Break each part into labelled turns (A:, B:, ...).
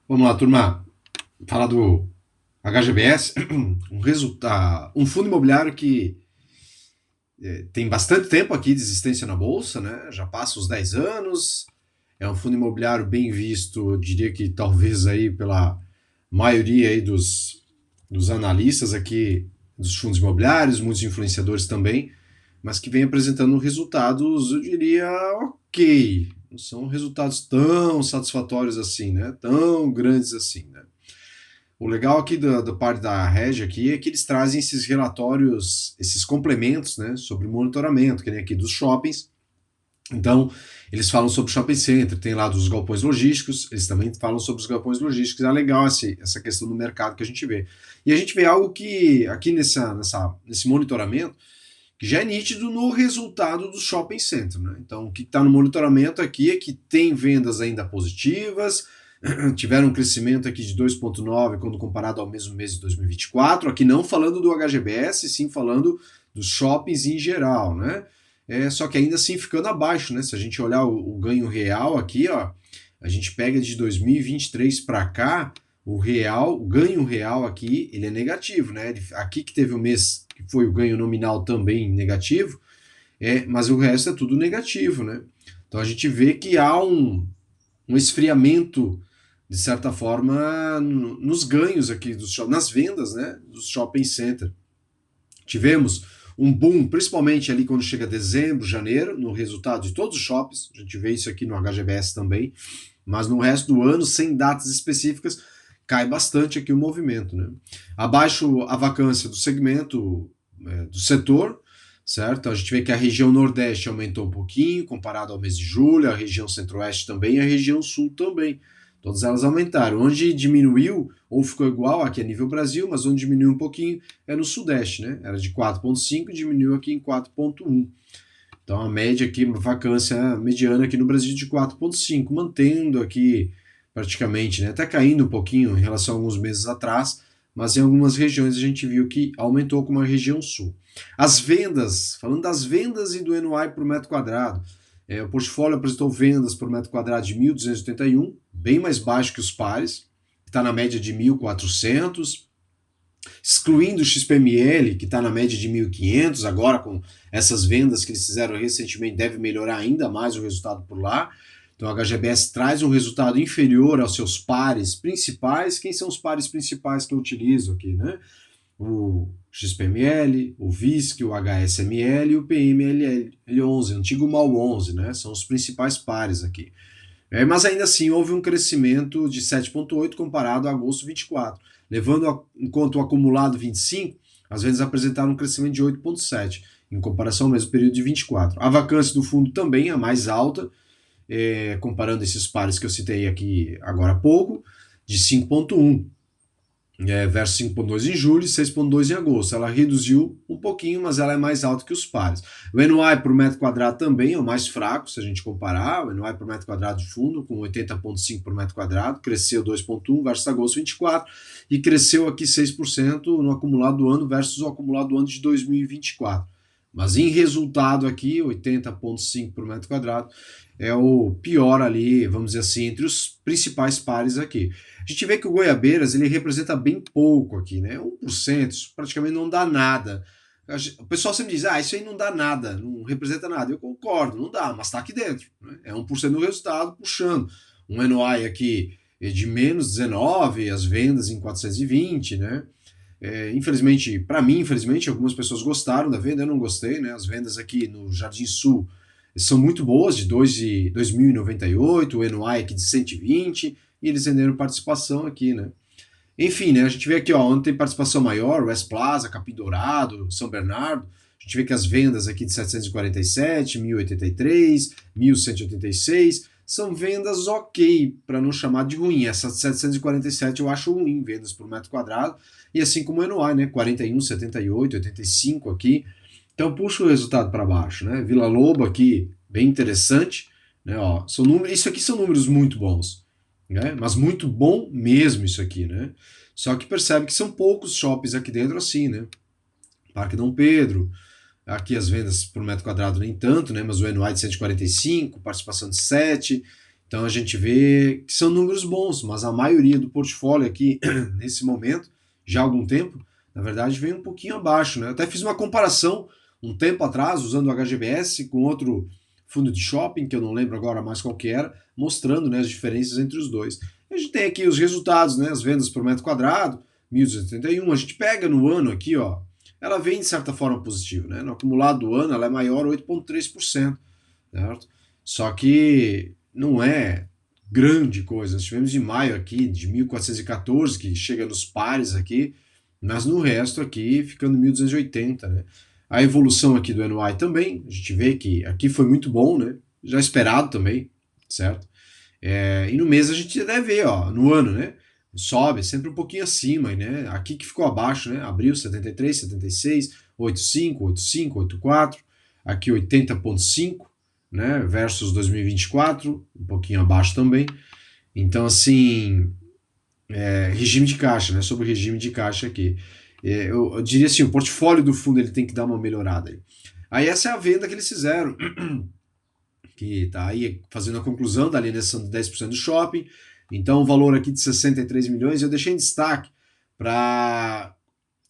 A: Vamos lá, turma. Falar do HGBS, um fundo imobiliário que tem bastante tempo aqui de existência na Bolsa, né? Já passa os 10 anos. É um fundo imobiliário bem visto, eu diria que talvez aí pela maioria aí dos analistas aqui dos fundos imobiliários, muitos influenciadores também, mas que vem apresentando resultados, eu diria, ok. Não são resultados tão satisfatórios assim, né? Tão grandes assim, né? O legal aqui da parte da Regi aqui é que eles trazem esses relatórios, esses complementos, né, sobre monitoramento, que nem aqui dos shoppings. Então, eles falam sobre shopping center, tem lá dos galpões logísticos, eles também falam sobre os galpões logísticos. É legal essa questão do mercado que a gente vê. E a gente vê algo que, aqui nesse monitoramento, que já é nítido no resultado do shopping center. Né? Então, o que está no monitoramento aqui é que tem vendas ainda positivas, tiveram um crescimento aqui de 2,9 quando comparado ao mesmo mês de 2024, aqui não falando do HGBS, sim falando dos shoppings em geral, né? Só que ainda assim ficando abaixo, né? Se a gente olhar o ganho real aqui, ó, a gente pega de 2023 para cá, o ganho real aqui, ele é negativo, né? Aqui que teve o mês que foi o ganho nominal também negativo, mas o resto é tudo negativo, né? Então a gente vê que há um esfriamento de certa forma, nos ganhos aqui, nas vendas, né, dos shopping center. Tivemos um boom, principalmente ali quando chega dezembro, janeiro, no resultado de todos os shoppings, a gente vê isso aqui no HGBS também, mas no resto do ano, sem datas específicas, cai bastante aqui o movimento. Né? Abaixo a vacância do segmento, do setor, certo? A gente vê que a região Nordeste aumentou um pouquinho, comparado ao mês de julho, a região Centro-Oeste também, e a região Sul também. Todas elas aumentaram. Onde diminuiu, ou ficou igual aqui a nível Brasil, mas onde diminuiu um pouquinho é no Sudeste, né? Era de 4,5 e diminuiu aqui em 4,1. Então a média aqui, a vacância mediana aqui no Brasil de 4,5, mantendo aqui praticamente, né? Até caindo um pouquinho em relação a alguns meses atrás, mas em algumas regiões a gente viu que aumentou, como a região sul. As vendas, falando das vendas e do NOI por metro quadrado, o portfólio apresentou vendas por metro quadrado de 1.281, bem mais baixo que os pares, que está na média de 1.400, excluindo o XPML, que está na média de 1.500, agora com essas vendas que eles fizeram recentemente, deve melhorar ainda mais o resultado por lá. Então a HGBS traz um resultado inferior aos seus pares principais. Quem são os pares principais que eu utilizo aqui, né? O XPML, o VISC, o HSML e o PMLL11, antigo MAL 11, né? São os principais pares aqui. Mas ainda assim houve um crescimento de 7,8 comparado a agosto 24. Levando em conta o acumulado 25, as vendas apresentaram um crescimento de 8,7 em comparação ao mesmo período de 24. A vacância do fundo também é a mais alta, comparando esses pares que eu citei aqui agora há pouco, de 5,1 versus 5,2 em julho e 6,2 em agosto. Ela reduziu um pouquinho, mas ela é mais alta que os pares. O NOI por metro quadrado também é o mais fraco, se a gente comparar. O NOI por metro quadrado de fundo, com 80,5 por metro quadrado, cresceu 2,1 versus agosto 24 e cresceu aqui 6% no acumulado do ano versus o acumulado do ano de 2024. Mas em resultado aqui, 80,5 por metro quadrado, é o pior ali, vamos dizer assim, entre os principais pares aqui. A gente vê que o Goiabeiras ele representa bem pouco aqui, né? 1%, isso praticamente não dá nada. O pessoal sempre diz, isso aí não dá nada, não representa nada. Eu concordo, não dá, mas está aqui dentro. Né? É 1% do resultado, puxando. Um NOI aqui de menos 19, as vendas em 420, né? Infelizmente, para mim, infelizmente, algumas pessoas gostaram da venda, eu não gostei, né? As vendas aqui no Jardim Sul são muito boas, de 2.098, o NOI aqui de 120, e eles venderam participação aqui, né? Enfim, né, a gente vê aqui, ó, onde tem participação maior, West Plaza, Capim Dourado, São Bernardo, a gente vê que as vendas aqui de 747, 1.083, 1.186, são vendas ok, para não chamar de ruim. Essa de 747 eu acho ruim, vendas por metro quadrado, e assim como o NOI, né, 41, 78, 85 aqui, então puxa o resultado para baixo, né? Vila Lobo aqui, bem interessante, né? Ó, isso aqui são números muito bons, né? Mas muito bom mesmo isso aqui, né? Só que percebe que são poucos shoppings aqui dentro assim, né? Parque Dom Pedro, aqui as vendas por metro quadrado nem tanto, né? Mas o NOI de 145, participação de 7. Então a gente vê que são números bons, mas a maioria do portfólio aqui, nesse momento, já há algum tempo, na verdade vem um pouquinho abaixo, né? Eu até fiz uma comparação um tempo atrás, usando o HGBS com outro fundo de shopping, que eu não lembro agora mais qual que era, mostrando, né, as diferenças entre os dois. A gente tem aqui os resultados, né, as vendas por metro quadrado, 1.271, a gente pega no ano aqui, ó, ela vem de certa forma positiva, né? No acumulado do ano ela é maior 8,3%, certo? Só que não é grande coisa. Nós tivemos de maio aqui de 1.414, que chega nos pares aqui, mas no resto aqui ficando 1.280, né? A evolução aqui do NY também, a gente vê que aqui foi muito bom, né? Já esperado também, certo? E no mês a gente deve ver, ó, no ano, né? Sobe sempre um pouquinho acima, né? Aqui que ficou abaixo, né? Abril 73, 76, 85, 85, 84, aqui 80,5, né? Versus 2024, um pouquinho abaixo também. Então, assim, regime de caixa, né? Sobre o regime de caixa aqui. Eu diria assim, o portfólio do fundo ele tem que dar uma melhorada aí. Aí essa é a venda que eles fizeram, que está aí fazendo a conclusão da alienação de 10% do shopping. Então o valor aqui de 63 milhões eu deixei em destaque para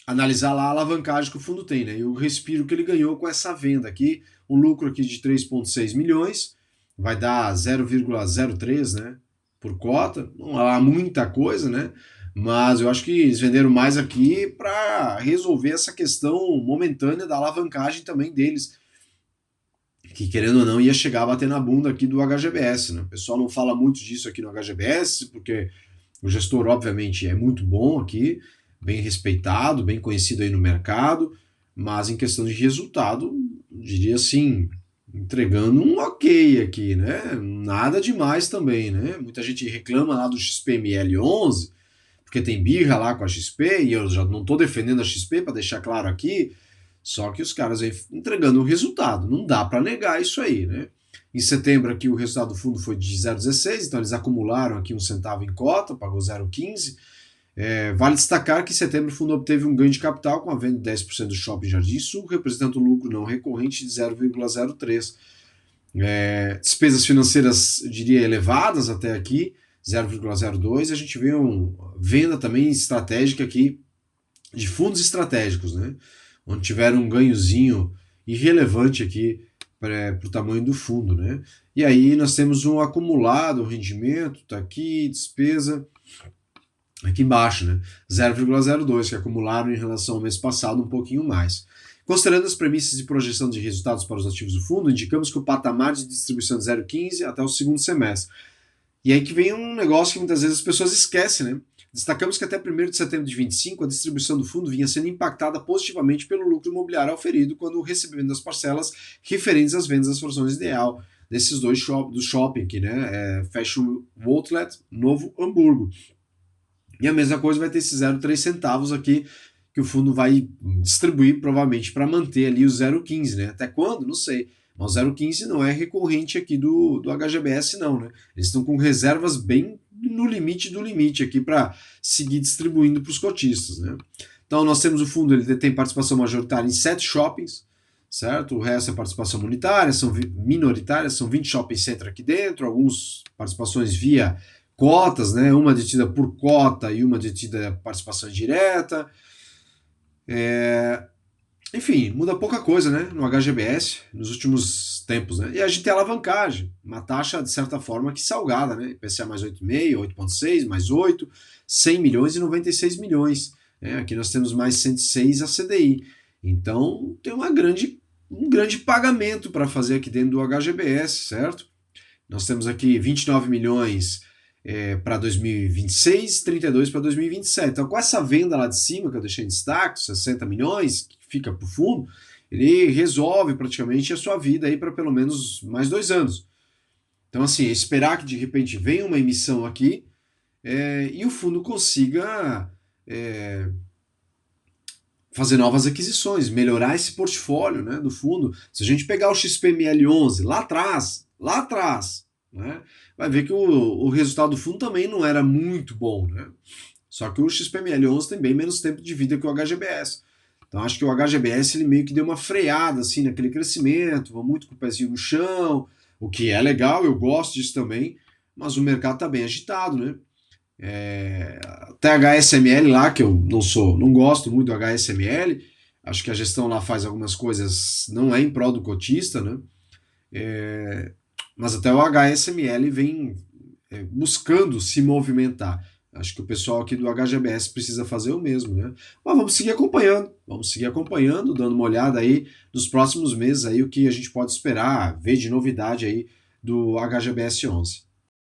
A: analisar lá a alavancagem que o fundo tem, né? E o respiro que ele ganhou com essa venda aqui, um lucro aqui de 3,6 milhões, vai dar 0,03, né, por cota. Não há muita coisa, né? Mas eu acho que eles venderam mais aqui para resolver essa questão momentânea da alavancagem também deles, que querendo ou não ia chegar a bater na bunda aqui do HGBS, né? O pessoal não fala muito disso aqui no HGBS, porque o gestor obviamente é muito bom aqui, bem respeitado, bem conhecido aí no mercado, mas em questão de resultado, diria assim, entregando um ok aqui, né? Nada demais também, né? Muita gente reclama lá do XPML 11, porque tem birra lá com a XP, e eu já não estou defendendo a XP, para deixar claro aqui, só que os caras aí entregando o resultado, não dá para negar isso aí, né? Em setembro aqui o resultado do fundo foi de 0,16, então eles acumularam aqui um centavo em cota, pagou 0,15. Vale destacar que em setembro o fundo obteve um ganho de capital com a venda de 10% do Shopping Jardim Sul, representando um lucro não recorrente de 0,03. Despesas financeiras, eu diria, elevadas até aqui, 0,02. A gente vê uma venda também estratégica aqui de fundos estratégicos, né? Onde tiveram um ganhozinho irrelevante aqui para o tamanho do fundo, né? E aí nós temos um acumulado, o rendimento, está aqui, despesa, aqui embaixo, né? 0,02, que acumularam em relação ao mês passado um pouquinho mais. Considerando as premissas de projeção de resultados para os ativos do fundo, indicamos que o patamar de distribuição de 0,15 até o segundo semestre. E aí que vem um negócio que muitas vezes as pessoas esquecem, né? Destacamos que até 1º de setembro de 25 a distribuição do fundo vinha sendo impactada positivamente pelo lucro imobiliário auferido quando o recebimento das parcelas referentes às vendas das frações ideal desses dois do shopping aqui, né? Fashion Outlet Novo Hamburgo. E a mesma coisa vai ter esse 0,3 centavos aqui que o fundo vai distribuir provavelmente para manter ali o 0,15, né? Até quando? Não sei. Mas o 0,15 não é recorrente aqui do HGBS não, né? Eles estão com reservas bem no limite do limite aqui para seguir distribuindo para os cotistas, né? Então nós temos o fundo, ele tem participação majoritária em 7 shoppings, certo? O resto é participação minoritária, são 20 shopping centers aqui dentro, algumas participações via cotas, né? Uma detida por cota e uma detida participação direta. Enfim, muda pouca coisa, né, no HGBS nos últimos tempos, né? E a gente tem alavancagem, uma taxa de certa forma que salgada, né? IPCA mais 8,5, 8,6, mais 8, 100 milhões e 96 milhões. Né? Aqui nós temos mais 106 a CDI. Então tem um grande pagamento para fazer aqui dentro do HGBS, certo? Nós temos aqui 29 milhões para 2026, 32 para 2027. Então, com essa venda lá de cima, que eu deixei em destaque, 60 milhões, que fica para o fundo, ele resolve praticamente a sua vida aí para pelo menos mais 2 anos. Então, assim, esperar que de repente venha uma emissão aqui e o fundo consiga fazer novas aquisições, melhorar esse portfólio, né, do fundo. Se a gente pegar o XPML 11 lá atrás, né, vai ver que o resultado do fundo também não era muito bom, né? Só que o XPML 11 tem bem menos tempo de vida que o HGBS. Então acho que o HGBS ele meio que deu uma freada assim naquele crescimento, vai muito com o pezinho no chão, o que é legal, eu gosto disso também, mas o mercado está bem agitado, né? Até HSML lá, que eu não gosto muito do HSML, acho que a gestão lá faz algumas coisas, não é em prol do cotista, né? Mas até o HSML vem buscando se movimentar. Acho que o pessoal aqui do HGBS precisa fazer o mesmo, né? Mas vamos seguir acompanhando, dando uma olhada aí nos próximos meses aí o que a gente pode esperar, ver de novidade aí do HGBS 11.